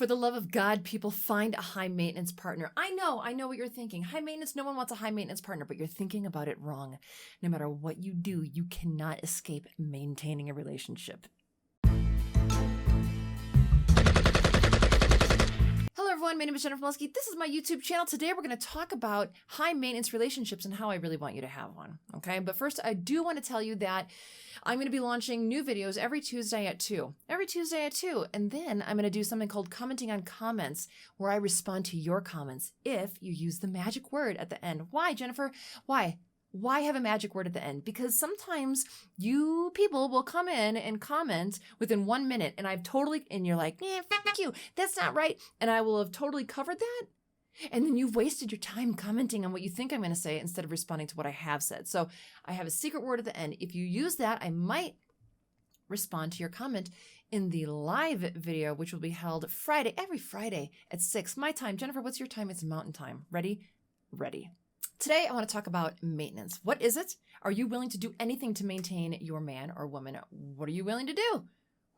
For the love of God, people, find a high maintenance partner. I know what you're thinking. High maintenance, no one wants a high maintenance partner, but you're thinking about it wrong. No matter what you do, you cannot escape maintaining a relationship. Hello everyone, my name is Jennifer Moleski. This is my YouTube channel. Today we're going to talk about high maintenance relationships and how I really want you to have one. Okay, but first I do want to tell you that I'm going to be launching new videos every Tuesday at 2. And then I'm going to do something called commenting on comments, where I respond to your comments if you use the magic word at the end. Why, Jennifer? Why? Why have a magic word at the end? Because sometimes you people will come in and comment within 1 minute and you're like, fuck you, that's not right. And I will have totally covered that. And then you've wasted your time commenting on what you think I'm going to say instead of responding to what I have said. So I have a secret word at the end. If you use that, I might respond to your comment in the live video, which will be held every Friday at 6 my time. Jennifer, what's your time? It's Mountain Time. Ready? Ready. Today, I want to talk about maintenance. What is it? Are you willing to do anything to maintain your man or woman? What are you willing to do?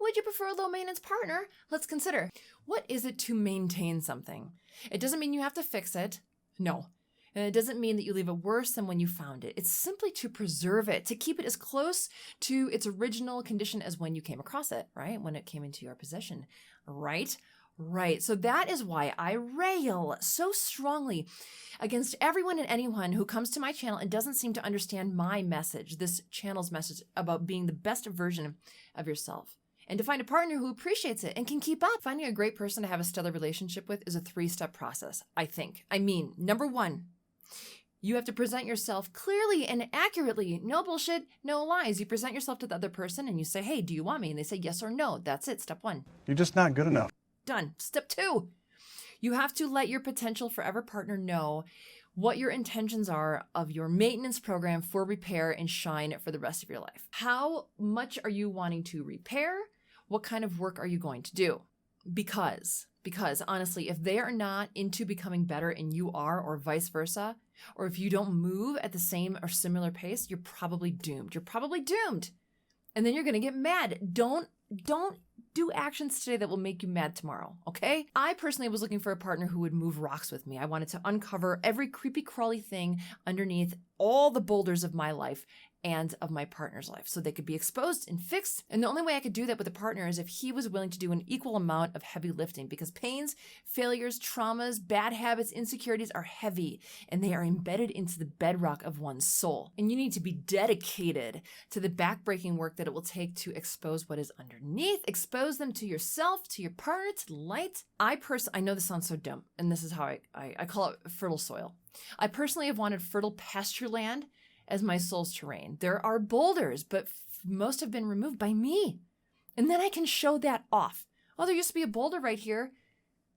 Would you prefer a low maintenance partner? Let's consider. What is it to maintain something? It doesn't mean you have to fix it. No. And it doesn't mean that you leave it worse than when you found it. It's simply to preserve it, to keep it as close to its original condition as when you came across it, right? When it came into your possession, right? Right. So that is why I rail so strongly against everyone and anyone who comes to my channel and doesn't seem to understand my message, this channel's message about being the best version of yourself. And to find a partner who appreciates it and can keep up. Finding a great person to have a stellar relationship with is a 3-step process, I think. Number 1, you have to present yourself clearly and accurately. No bullshit, no lies. You present yourself to the other person and you say, hey, do you want me? And they say yes or no. That's it. Step 1. You're just not good enough. Done. Step 2, you have to let your potential forever partner know what your intentions are of your maintenance program for repair and shine for the rest of your life. How much are you wanting to repair? What kind of work are you going to do? Because honestly, if they are not into becoming better and you are, or vice versa, or if you don't move at the same or similar pace, you're probably doomed. And then you're going to get mad. Don't do actions today that will make you mad tomorrow, okay? I personally was looking for a partner who would move rocks with me. I wanted to uncover every creepy crawly thing underneath all the boulders of my life and of my partner's life so they could be exposed and fixed. And the only way I could do that with a partner is if he was willing to do an equal amount of heavy lifting, because pains, failures, traumas, bad habits, insecurities are heavy and they are embedded into the bedrock of one's soul. And you need to be dedicated to the backbreaking work that it will take to expose what is underneath, expose them to yourself, to your partner, to the light. I know this sounds so dumb, and this is how I call it fertile soil. I personally have wanted fertile pasture land as my soul's terrain. There are boulders, but most have been removed by me. And then I can show that off. Oh, there used to be a boulder right here,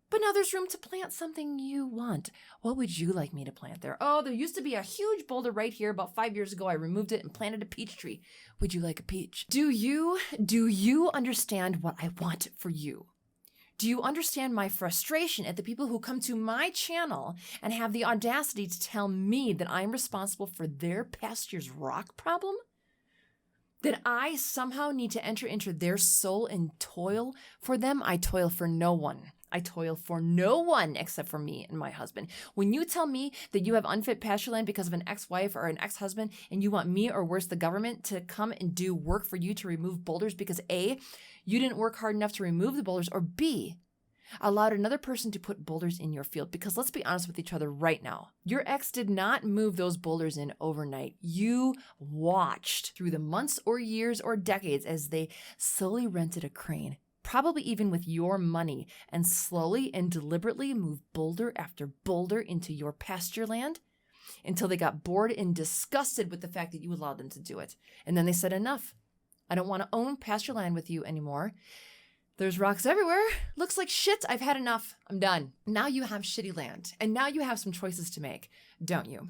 but now there's room to plant something you want. What would you like me to plant there? Oh, there used to be a huge boulder right here about 5 years ago. I removed it and planted a peach tree. Would you like a peach? Do you understand what I want for you? Do you understand my frustration at the people who come to my channel and have the audacity to tell me that I'm responsible for their past year's rock problem? That I somehow need to enter into their soul and toil for them? I toil for no one. I toil for no one except for me and my husband. When you tell me that you have unfit pasture land because of an ex-wife or an ex-husband, and you want me, or worse, the government, to come and do work for you to remove boulders because A, you didn't work hard enough to remove the boulders, or B, allowed another person to put boulders in your field. Because let's be honest with each other right now. Your ex did not move those boulders in overnight. You watched through the months or years or decades as they slowly rented a crane, probably even with your money, and slowly and deliberately moved boulder after boulder into your pasture land until they got bored and disgusted with the fact that you allowed them to do it. And then they said, enough. I don't want to own pasture land with you anymore. There's rocks everywhere. Looks like shit. I've had enough. I'm done. Now you have shitty land, and now you have some choices to make, don't you?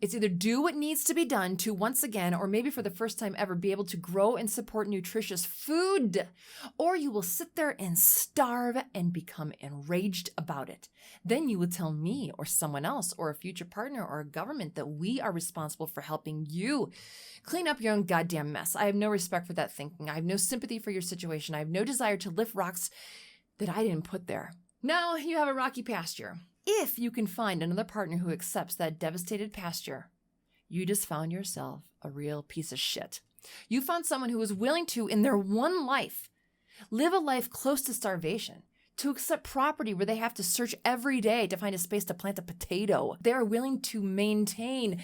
It's either do what needs to be done to once again, or maybe for the first time ever, be able to grow and support nutritious food, or you will sit there and starve and become enraged about it. Then you will tell me or someone else or a future partner or a government that we are responsible for helping you clean up your own goddamn mess. I have no respect for that thinking. I have no sympathy for your situation. I have no desire to lift rocks that I didn't put there. Now you have a rocky pasture. If you can find another partner who accepts that devastated pasture, you just found yourself a real piece of shit. You found someone who is willing to, in their one life, live a life close to starvation, to accept property where they have to search every day to find a space to plant a potato. They are willing to maintain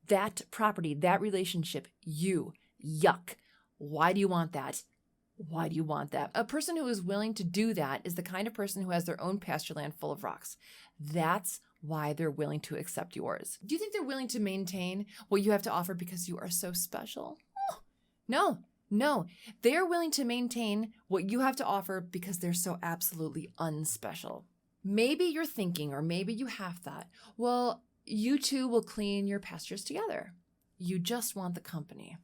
that property, that relationship. Yuck. Why do you want that? Why do you want that? A person who is willing to do that is the kind of person who has their own pasture land full of rocks. That's why they're willing to accept yours. Do you think they're willing to maintain what you have to offer because you are so special? No. They are willing to maintain what you have to offer because they're so absolutely unspecial. Maybe you're thinking, or maybe you have thought, well, you two will clean your pastures together. You just want the company.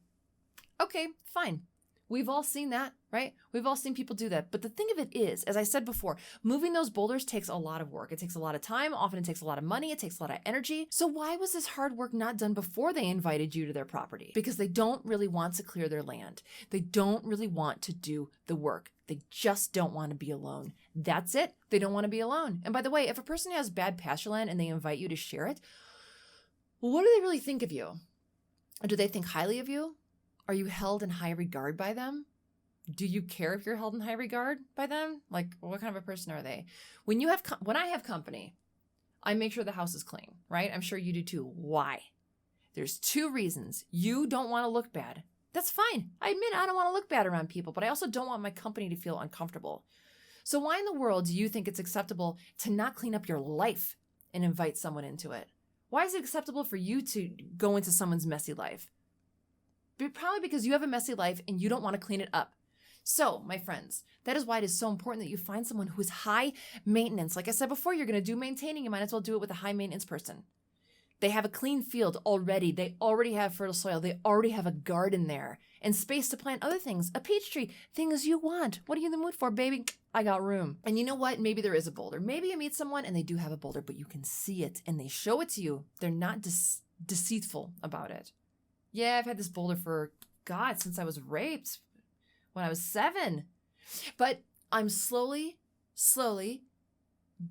Okay, fine. We've all seen that, right? We've all seen people do that. But the thing of it is, as I said before, moving those boulders takes a lot of work. It takes a lot of time. Often it takes a lot of money. It takes a lot of energy. So why was this hard work not done before they invited you to their property? Because they don't really want to clear their land. They don't really want to do the work. They just don't want to be alone. That's it. They don't want to be alone. And by the way, if a person has bad pasture land and they invite you to share it, well, what do they really think of you? Or do they think highly of you? Are you held in high regard by them? Do you care if you're held in high regard by them? Like, what kind of a person are they? When I have company, I make sure the house is clean, right? I'm sure you do too. Why? There's 2 reasons. You don't want to look bad. That's fine. I admit I don't want to look bad around people, but I also don't want my company to feel uncomfortable. So why in the world do you think it's acceptable to not clean up your life and invite someone into it? Why is it acceptable for you to go into someone's messy life? Probably because you have a messy life and you don't want to clean it up. So, my friends, that is why it is so important that you find someone who is high maintenance. Like I said before, you're going to do maintaining. You might as well do it with a high maintenance person. They have a clean field already. They already have fertile soil. They already have a garden there and space to plant other things. A peach tree, things you want. What are you in the mood for, baby? I got room. And you know what? Maybe there is a boulder. Maybe you meet someone and they do have a boulder, but you can see it and they show it to you. They're not deceitful about it. Yeah, I've had this boulder for, God, since I was raped when I was 7. But I'm slowly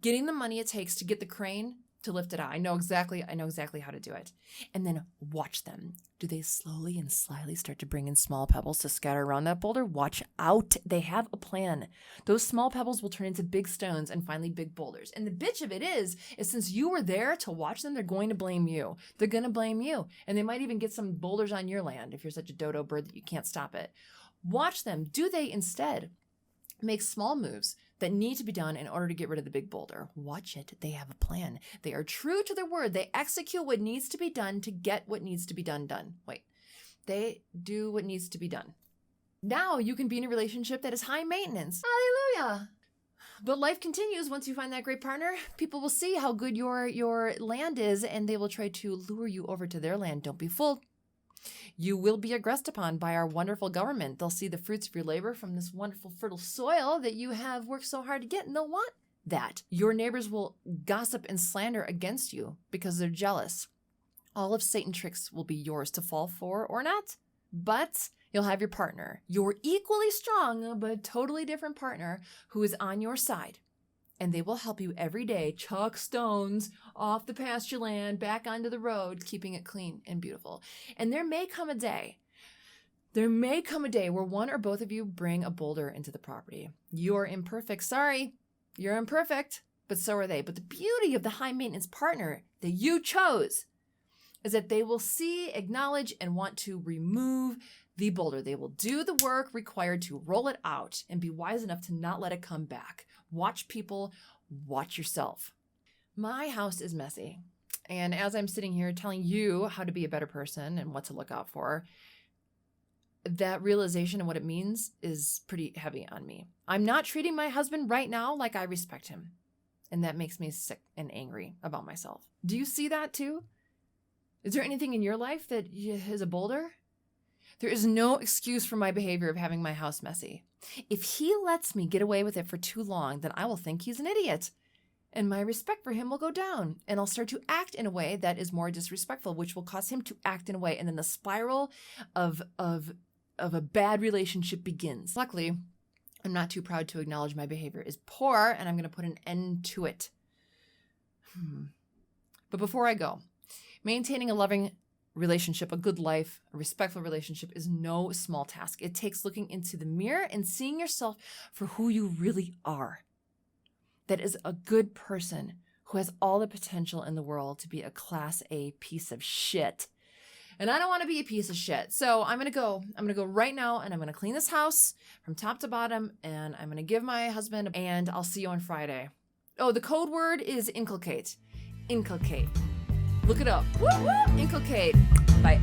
getting the money it takes to get the crane to lift it out. I know exactly how to do it. And then watch them. Do they slowly and slyly start to bring in small pebbles to scatter around that boulder? Watch out. They have a plan. Those small pebbles will turn into big stones and finally big boulders. And the bitch of it is since you were there to watch them, they're going to blame you. They're going to blame you. And they might even get some boulders on your land if you're such a dodo bird that you can't stop it. Watch them. Do they instead make small moves that need to be done in order to get rid of the big boulder? Watch it. They have a plan. They are true to their word. They execute what needs to be done to get what needs to be done. Wait, they do what needs to be done. Now you can be in a relationship that is high maintenance. Hallelujah. But life continues once you find that great partner. People will see how good your land is and they will try to lure you over to their land. Don't be fooled. You will be aggressed upon by our wonderful government. They'll see the fruits of your labor from this wonderful fertile soil that you have worked so hard to get, and they'll want that. Your neighbors will gossip and slander against you because they're jealous. All of Satan's tricks will be yours to fall for or not. But you'll have your partner, your equally strong but totally different partner who is on your side. And they will help you every day chuck stones off the pasture land back onto the road, keeping it clean and beautiful. And there may come a day where one or both of you bring a boulder into the property. You're imperfect. Sorry, you're imperfect, but so are they. But the beauty of the high maintenance partner that you chose is that they will see, acknowledge, and want to remove the boulder. They will do the work required to roll it out and be wise enough to not let it come back. Watch people, watch yourself. My house is messy. And as I'm sitting here telling you how to be a better person and what to look out for, that realization of what it means is pretty heavy on me. I'm not treating my husband right now like I respect him. And that makes me sick and angry about myself. Do you see that too? Is there anything in your life that is a boulder? There is no excuse for my behavior of having my house messy. If he lets me get away with it for too long, then I will think he's an idiot. And my respect for him will go down. And I'll start to act in a way that is more disrespectful, which will cause him to act in a way. And then the spiral of a bad relationship begins. Luckily, I'm not too proud to acknowledge my behavior is poor, and I'm going to put an end to it. But before I go, maintaining a loving relationship, a good life, a respectful relationship is no small task. It takes looking into the mirror and seeing yourself for who you really are. That is a good person who has all the potential in the world to be a class A piece of shit. And I don't want to be a piece of shit. So I'm going to go right now, and I'm going to clean this house from top to bottom, and I'm going to give my husband, and I'll see you on Friday. Oh, the code word is inculcate. Inculcate. Look it up. Woo, woo, inculcate. Bye.